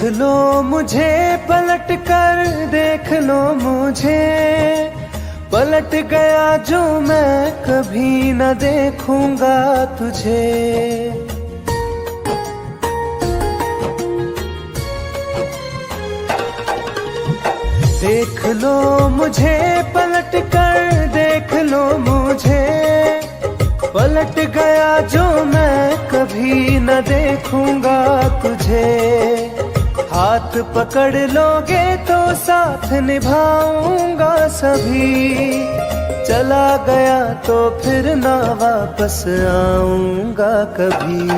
लो मुझे पलट कर, देख लो मुझे, पलट गया जो मैं कभी न देखूंगा तुझे। देख लो मुझे पलट कर, देख लो मुझे, पलट गया जो मैं कभी न देखूंगा तुझे। हाथ पकड़ लोगे तो साथ निभाऊंगा सभी, चला गया तो फिर ना वापस आऊंगा कभी।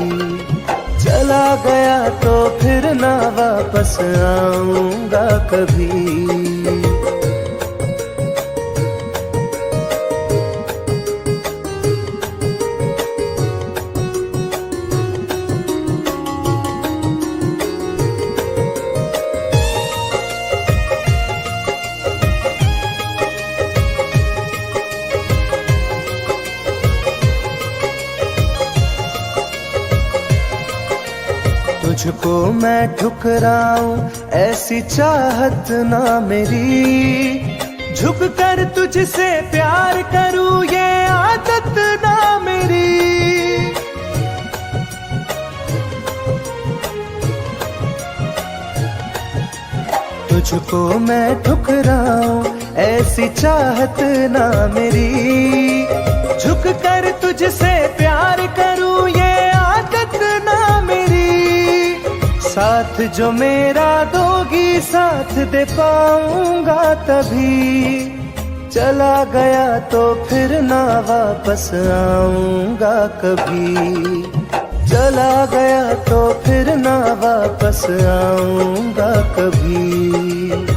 चला गया तो फिर ना वापस आऊंगा कभी। तुझको मैं ठुकराऊं ऐसी चाहत ना मेरी, झुक कर तुझसे प्यार करूं ये आदत ना मेरी। तुझको मैं ठुकराऊं ऐसी चाहत ना मेरी, झुक कर तुझसे प्यार करूं ये आदत ना मेरी। साथ जो मेरा दोगी साथ दे पाऊंगा तभी, चला गया तो फिर ना वापस आऊंगा कभी। चला गया तो फिर ना वापस आऊंगा कभी।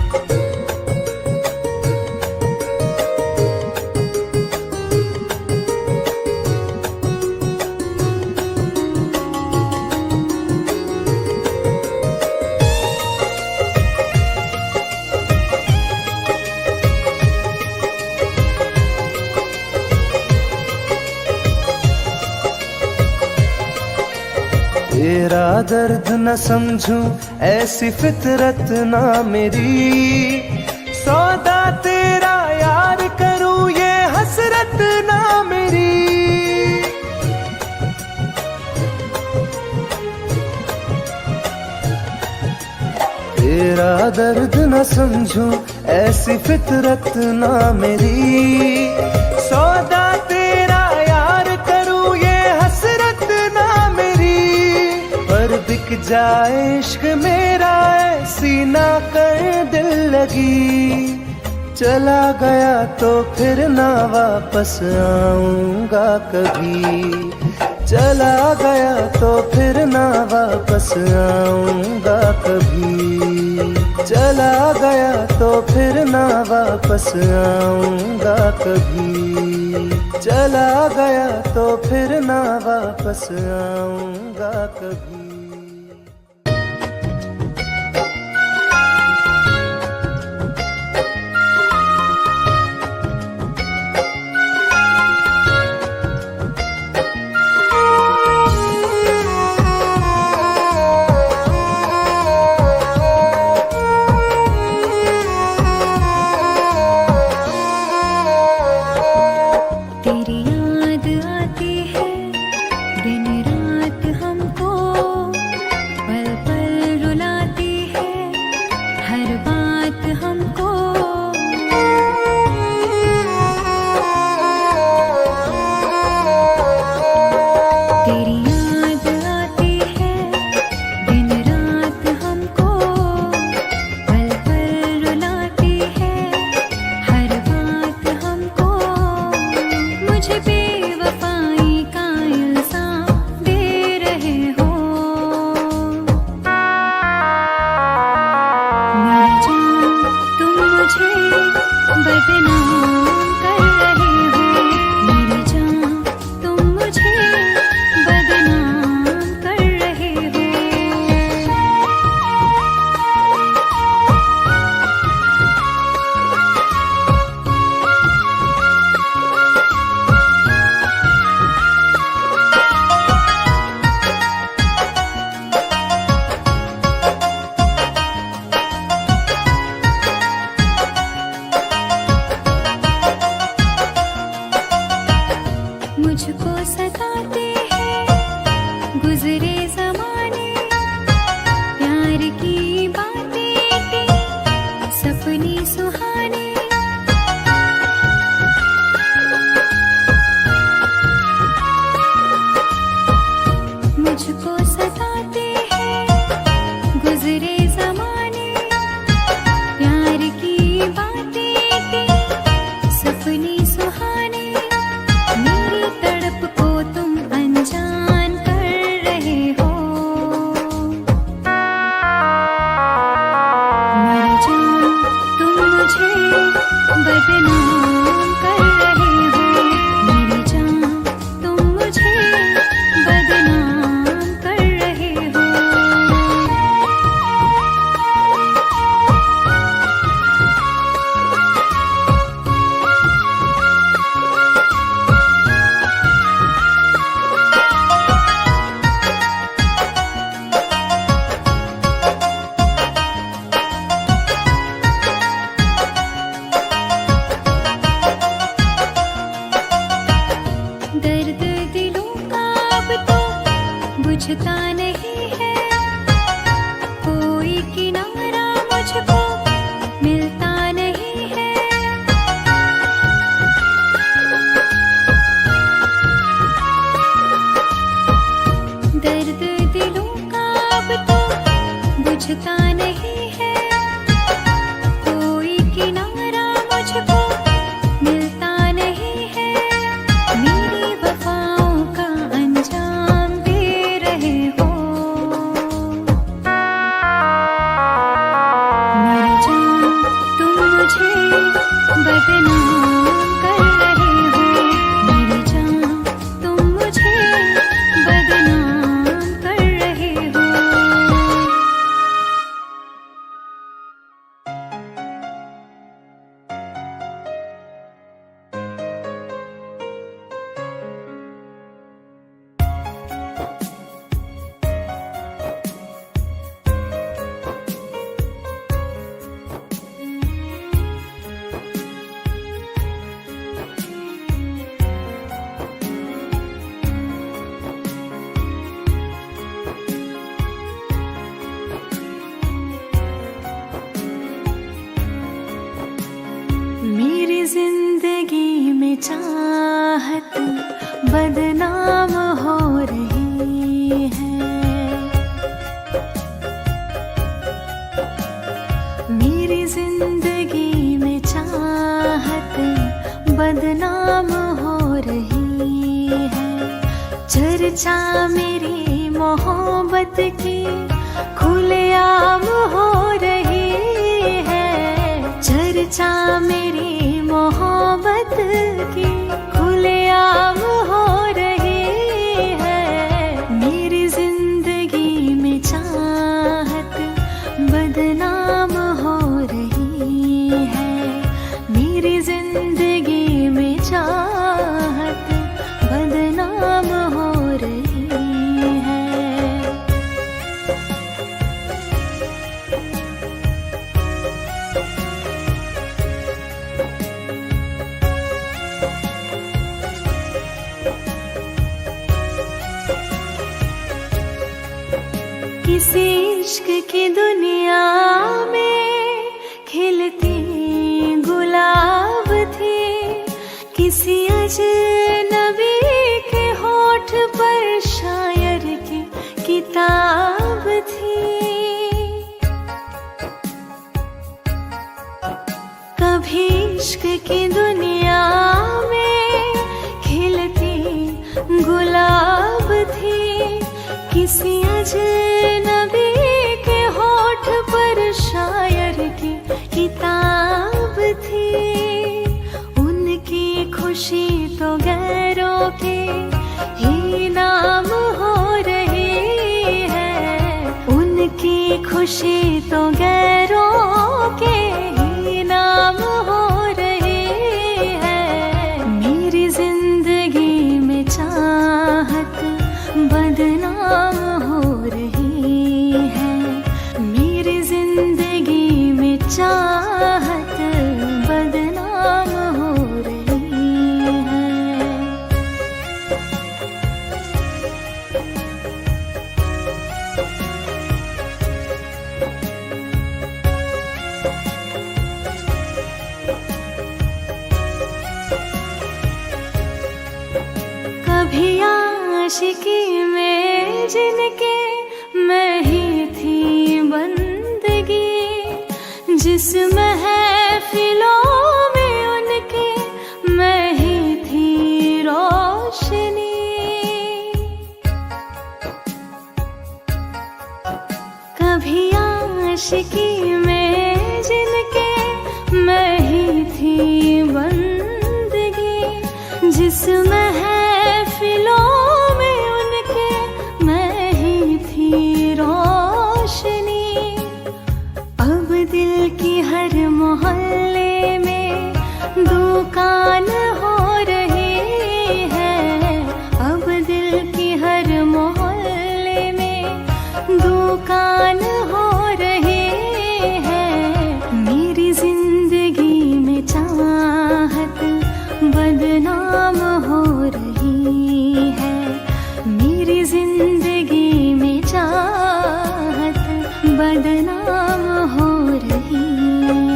तेरा दर्द न समझूं ऐसी फितरत ना मेरी, सौदा तेरा यार करूं ये हसरत ना मेरी। तेरा दर्द न समझूं ऐसी फितरत ना मेरी, सौदा तेरा यार करूं ये हसरत ना मेरी। पर बिक जाए इश्क मेरा ऐसी ना कर दिल लगी, चला गया तो फिर ना वापस आऊंगा कभी। चला गया तो फिर ना वापस आऊंगा कभी। चला गया तो फिर ना वापस आऊंगा कभी। चला गया तो फिर ना वापस आऊंगा कभी। मुझे बदनाम कर रहे हो। मेरी जान तुम मुझे बदनाम कर रहे हो। मेरी जिंदगी में चाहत बदनाम हो रही है। मेरी जिंदगी में चाहत बदनाम हो रही है। चर्चा मेरी मोहब्बत की खुलेआम हो रही है। चर्चा मेरी मोहब्बत की खुलेआम हो रही है। मेरी जिंदगी में चाहत बदनाम हो रही है। मेरी जिंदगी में चाहत बदनाम हो रही है। किसी इश्क की दुनिया में खिलती गुलाब थी। किसी अजनबी के होठ पर शायर की किताब थी। कभी इश्क की दुनिया में खिलती गुलाब थी। किसी अजनबी के होठ पर शायर की किताब थी। उनकी खुशी तो गैरों के ही नाम हो रही है। उनकी खुशी तो गैरों के ही नाम हो रही है। मेरी जिंदगी में चाहत बदनाम हो रही है। मेरी जिंदगी में चाहत बदनाम हो रही है। कभी आशिकी में जिनके मैं ही थी बंदगी। जिस महफिलों में उनके मैं ही थी रोशनी। कभी आशिकी में जिनके मैं ही थी बंदगी। जिस महफिलों में उनके मैं ही थी रोशनी। अब दिल की हर मोहल्ले में दुकान हो रही है। अब दिल की हर मोहल्ले में दुकान हो रही है। मेरी जिंदगी में चाहत बदनाम हो रही है। मेरी जिंदगी में चाहत बदनाम हो रही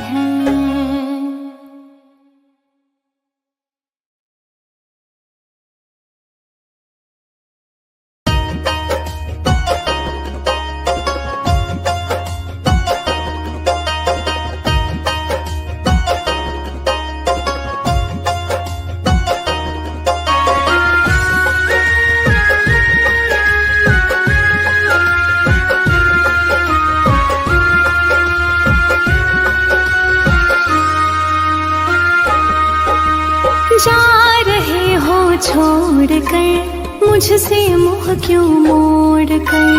है। छोड़ कर मुझसे मुँह क्यों मोड़ कर।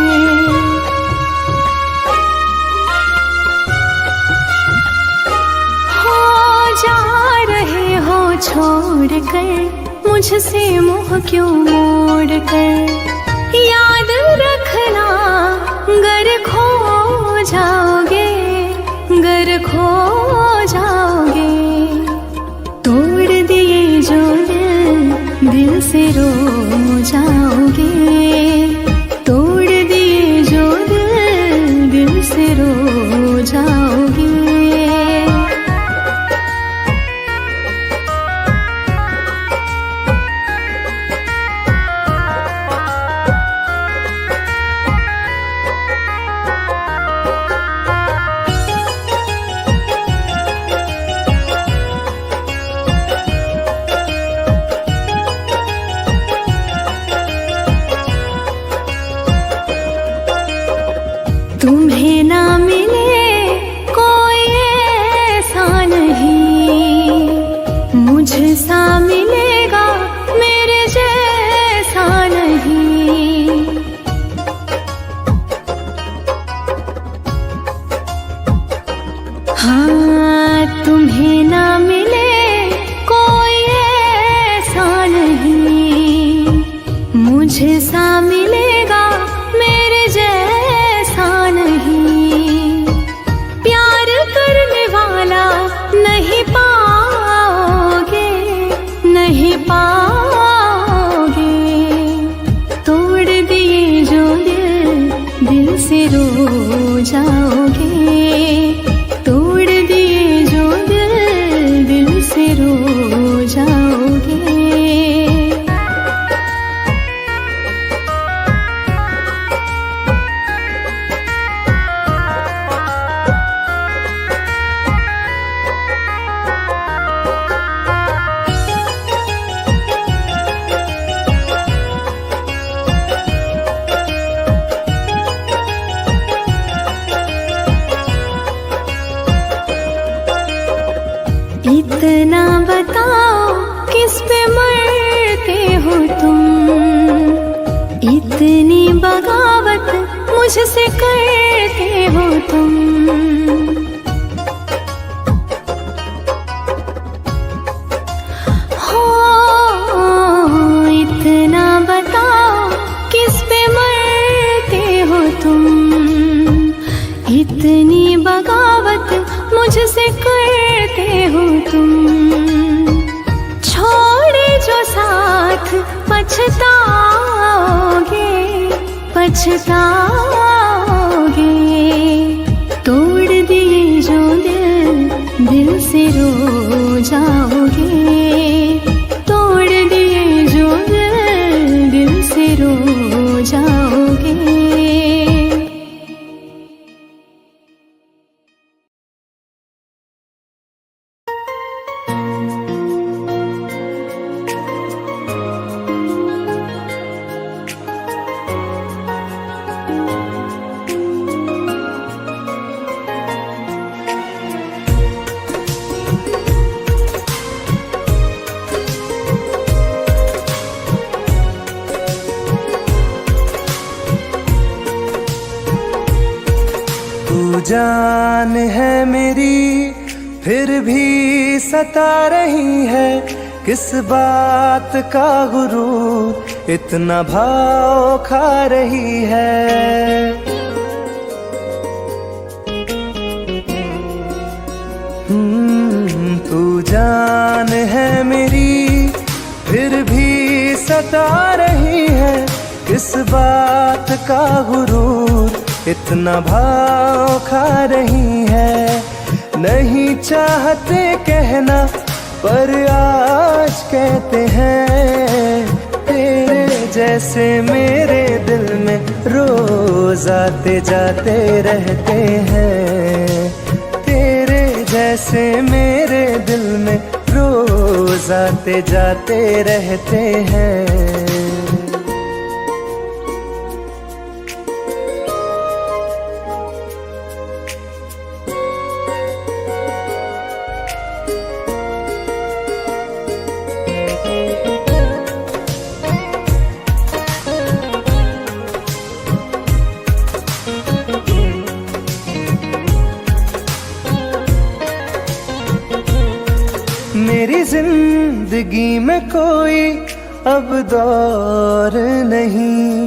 हो जा रहे हो छोड़ कर मुझसे मुँह क्यों मोड़ कर। याद रखना गर खो जाओगे, गर खो जाओगे। तोड़ दिए जो दिल से रो जाओगे। तोड़ दिए जो दिल से रो जाओगे। तुम्हें ना मिले कोई ऐसा नहीं, मुझसा मिलेगा मेरे जैसा नहीं। हाँ तुम्हें ना मिले कोई ऐसा नहीं, मुझसा मिलेगा मेरे जैसा नहीं। प्यार करने वाला नहीं पाओगे, नहीं पाओगे। तोड़ दिए जो दिल से रो जाओगे। तोड़ दिए जो दिल से रो जाओगे। इतना बताओ किस पे मरते हो तुम, इतनी बगावत मुझसे करते हो तुम। हो इतना बताओ किस पे मरते हो तुम, इतनी बगावत मुझसे करते हो तुम। छोड़े जो साथ पछताओगे, पछताओगे। तोड़ दिए जो दिल से रो जाओगे। तोड़ दिए जो दिल से रो जाओगे। जान है मेरी फिर भी सता रही है, किस बात का गुरूर इतना भाव खा रही है। तू जान है मेरी फिर भी सता रही है, किस बात का गुरूर इतना भाव खा रही है। नहीं चाहते कहना पर आज कहते हैं, तेरे जैसे मेरे दिल में रोज आते जाते रहते हैं। तेरे जैसे मेरे दिल में रोज आते जाते रहते हैं। मेरी जिंदगी में कोई अब दौर नहीं,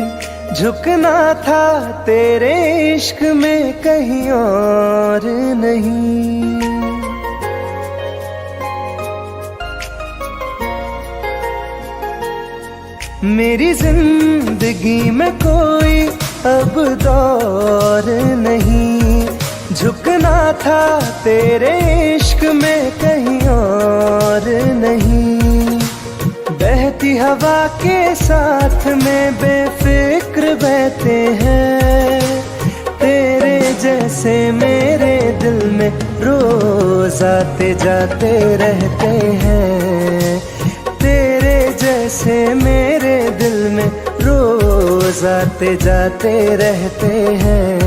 झुकना था तेरे इश्क में कहीं और नहीं। मेरी जिंदगी में कोई अब दौर नहीं, झुकना था तेरे इश्क में कहीं और नहीं। बहती हवा के साथ में बेफिक्र बहते हैं, तेरे जैसे मेरे दिल में रोज आते जाते रहते हैं। तेरे जैसे मेरे दिल में रोज आते जाते रहते हैं।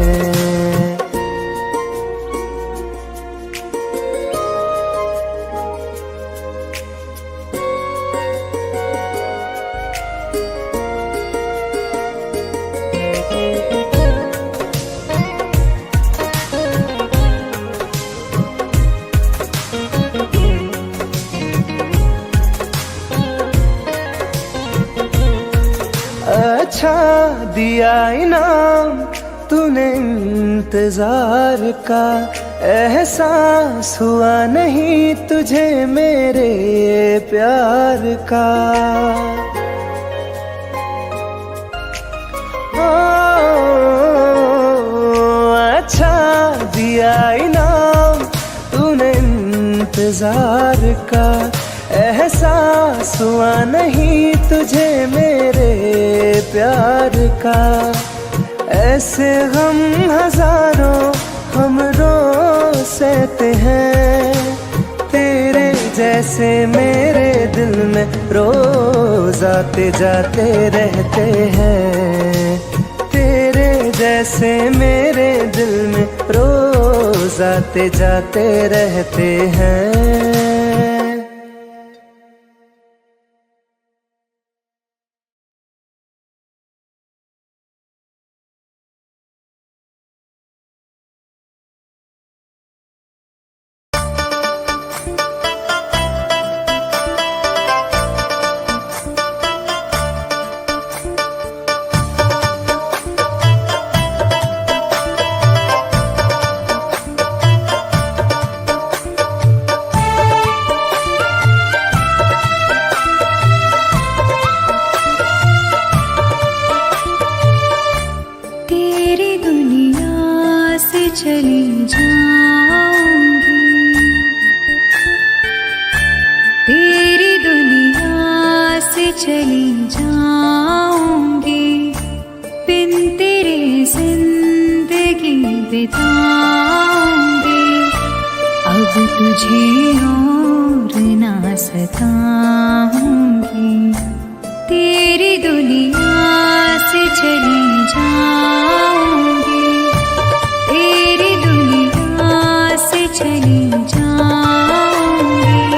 अच्छा दिया इनाम तूने इंतजार का, एहसास हुआ नहीं तुझे मेरे प्यार का। अच्छा दिया इनाम तूने इंतजार का, एहसास हुआ नहीं तुझे मेरे प्यार का। ऐसे गम हजारों हम रोज सहते हैं, तेरे जैसे मेरे दिल में रोज आते जाते रहते हैं। तेरे जैसे मेरे दिल में रोज आते जाते रहते हैं। चली जाऊंगी, तेरी दुनिया से चली जाऊंगी, बिन तेरे जिंदगी बिताऊंगी। अब तुझे और ना सताऊंगी, तेरी दुनिया से चली जाऊंगी, तेरी दुनिया से चली जाऊंगी।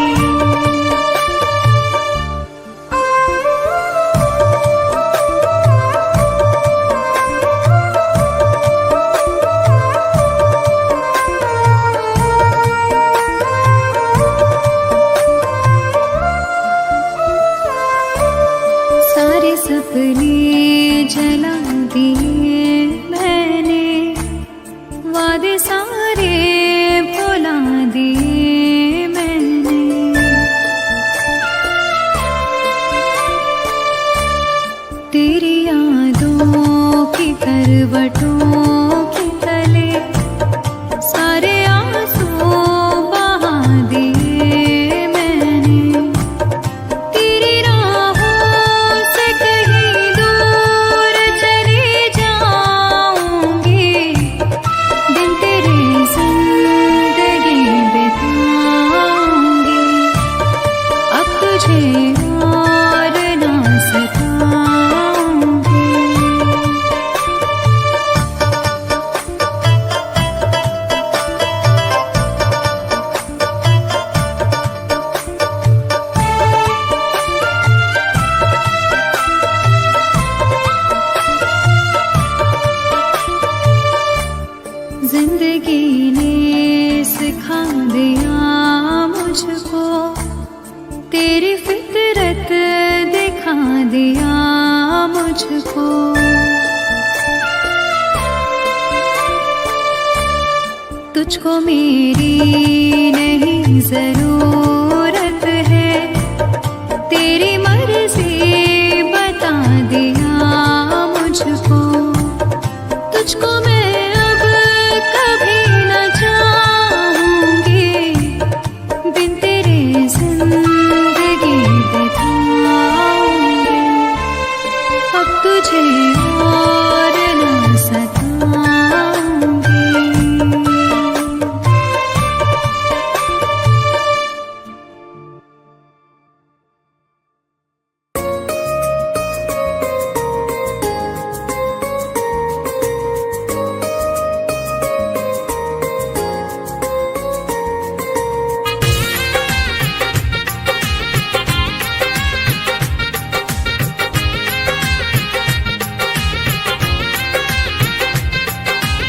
सारे सपने जला दिए मैंने, वादे सारे भुला दिए मैंने। तेरी यादों की करवटों के तले सारे आंसू बहा दिए मैंने। तेरी राहों से कहीं दूर चली जाऊंगी, दिन तेरे जिंदगी बिताऊंगी। अब तुझे और ना सताऊंगी। जिंदगी ने सिखा दिया मुझको तेरी फितरत दिखा दिया मुझको। तुझको मेरी नहीं जरूरत है, तेरी मर्जी बता दिया मुझको। तुझको मैं अब कभी न चाहूंगी, बिन तेरे जिंदगी बिताऊंगी। अब तुझे और न सताऊंगी।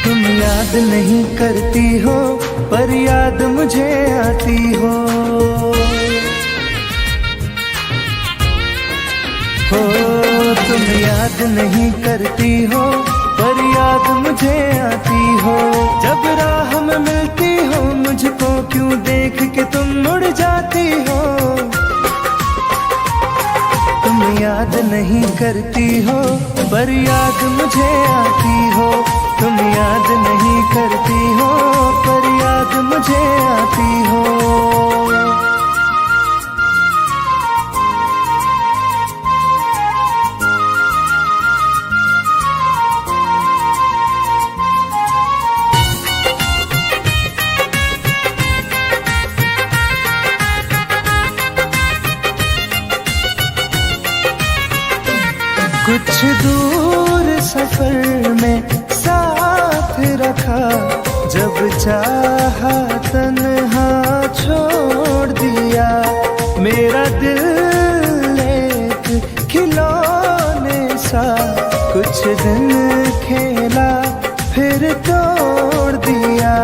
तुम याद नहीं करती हो पर याद मुझे आती हो। तुम याद नहीं करती हो पर याद मुझे आती हो। जब राह में मिलती हो मुझको क्यों देख के तुम मुड़ जाती हो। तुम याद नहीं करती हो पर याद मुझे आती हो। तुम याद नहीं करती हो पर याद मुझे आती हो। कुछ दूर सफर में साथ रखा, जब चाहा तन्हा छोड़ दिया। मेरा दिल एक खिलौने सा कुछ दिन खेला फिर तोड़ दिया।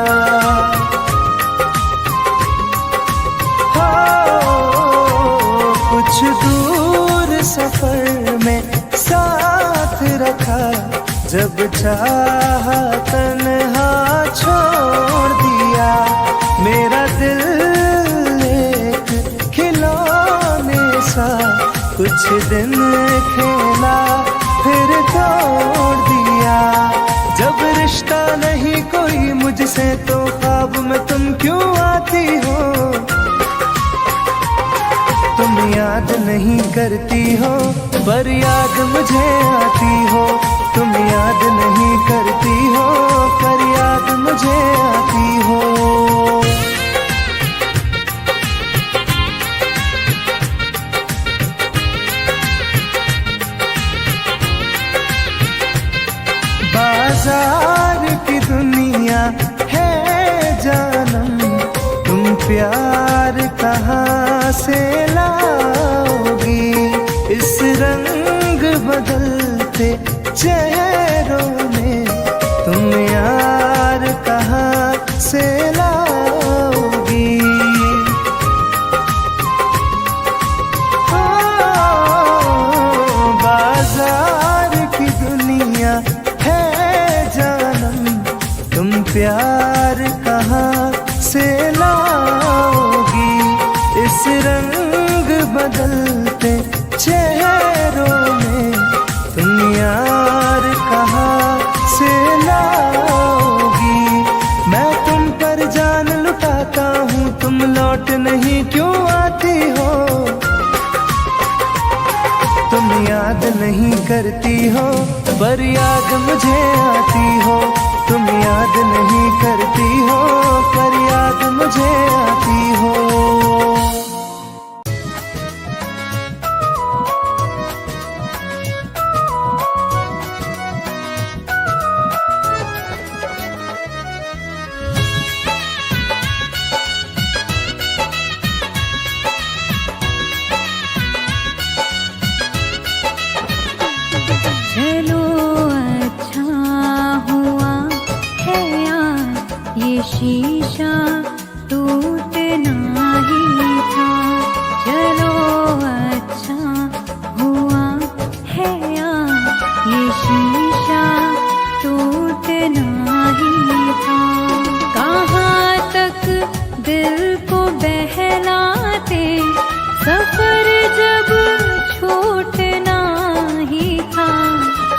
कुछ दूर सफर में साथ रखा, जब चाहा तन्हा छोड़ दिया। मेरा दिल एक खिलौने सा कुछ दिन खेला फिर तोड़ दिया। जब रिश्ता नहीं कोई मुझसे तो ख्वाब में तुम क्यों आती हो। तुम याद नहीं करती हो पर याद मुझे आती हो। तुम याद नहीं करती हो पर याद मुझे आती हो। बाजार की दुनिया है जानम, तुम प्यार कहाँ से लाओगी। इस रंग बदलते चेहरों में तुम यार कहाँ से लाओगी। बाजार की दुनिया है जानम, तुम प्यार कहाँ से लाओगी। इस रंग बदलते चेहरों में तुम यार कहाँ से लाओगी। मैं तुम पर जान लुटाता हूँ, तुम लौट नहीं क्यों आती हो। तुम याद नहीं करती हो पर याद मुझे आती हो। तुम याद नहीं करती हो पर याद मुझे आती हो। चलो अच्छा हुआ है यार ये शीशा टूट को बहलाते, सफर जब छूटना ही था।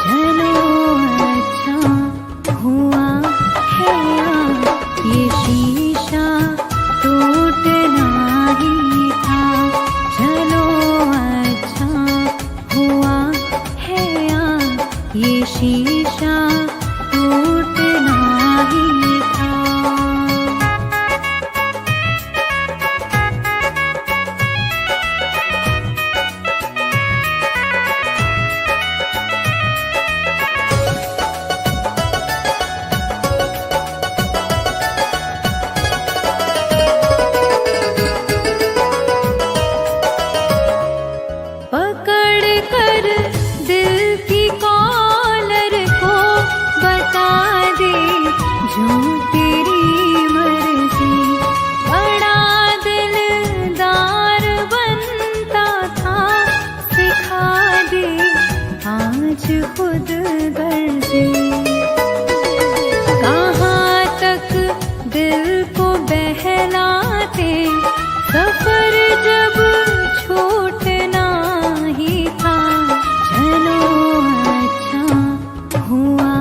चलो अच्छा हुआ है ये शीशा टूटना ही था। चलो अच्छा हुआ है ये शीशा टूटना ही था। पकड़ कर दिल की कॉलर को बता दे जो तेरी मर्जी। बड़ा दिलदार बनता था, सिखा दे आज खुद गर्जी। कहाँ तक दिल को बहलाते, सफर जब छूटना ही था। चलो अच्छा हुआ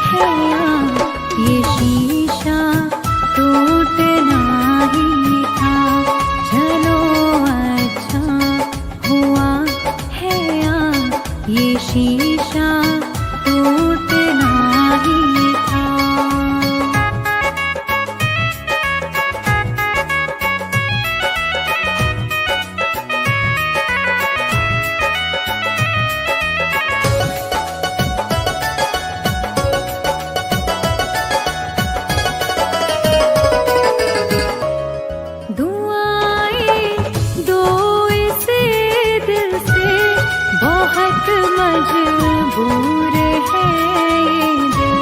है ये शीशा टूटना ही था। चलो अच्छा हुआ है ये शीशा टूटना ही था। दुआएं दो इसे दिल से, बहुत मजबूर है ये दिल।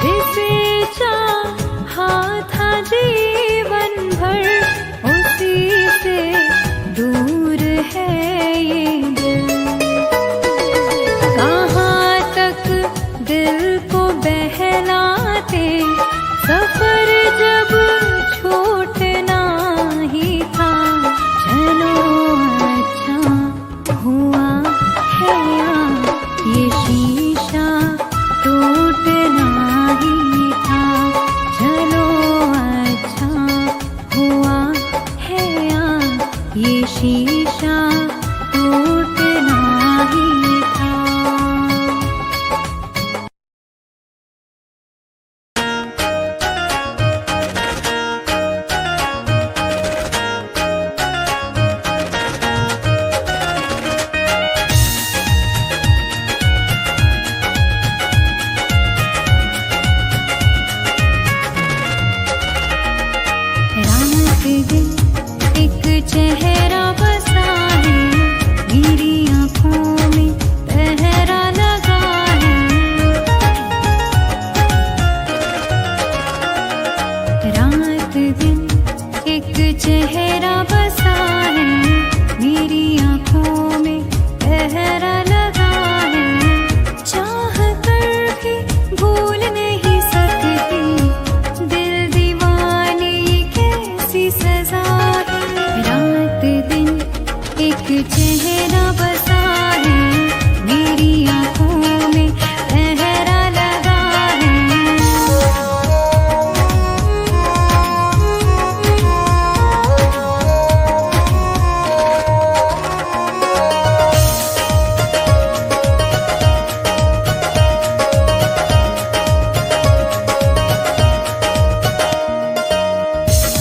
जिसे चाहा था जीवन भर, उसी से दूर है ये दिल। कहाँ तक दिल को बहलाते, सफर जब छूटना ही था। चलो अच्छा हुआ है ये शीशा टूटना ही था। चलो अच्छा हुआ है ये शीशा टूटना ही था। रात दिन एक चेहरा बसा है, मेरी आँखों में पहरा लगा है। रात दिन एक चेहरा बसा है, मेरी आँखों में पहरा लगा है। चाह कर भी भूल नहीं सकती, दिल दीवाने कैसी सजा है। रात दिन एक चेहरा बसा है, मेरी आँखों में पहरा लगा है।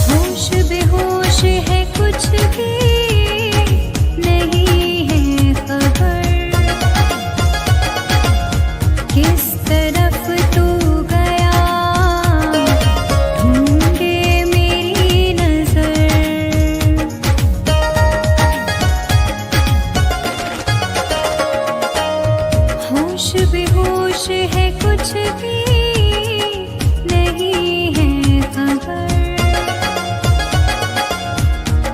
होश बेहोश है, कुछ भी नहीं है खबर। किस तरफ तू गया, ढूंढे मेरी नजर। होश बेहोश है, कुछ भी नहीं है खबर।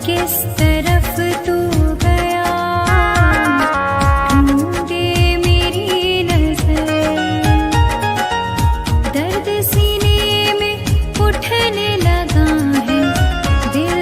किस तरफ तू गया, ढूंढे मेरी नजर। दर्द सीने में उठने लगा है, दिल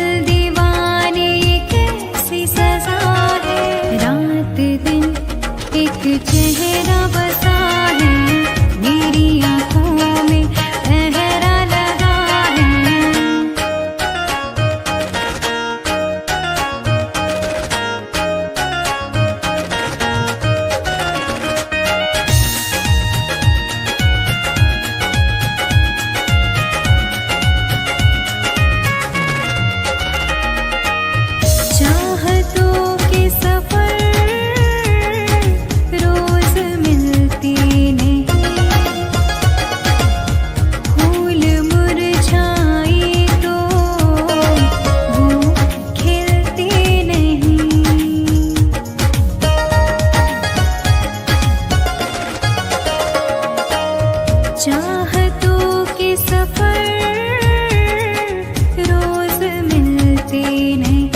खिलते नहीं,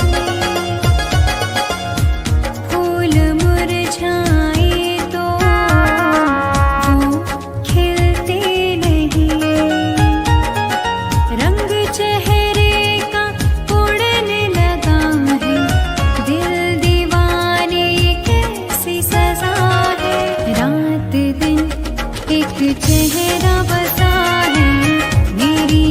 फूल मुरझाए तो वो खिलते नहीं, रंग चेहरे का उड़ने लगा है, दिल दीवाने कैसी सजा है, रात दिन एक चेहरा बसा है मेरी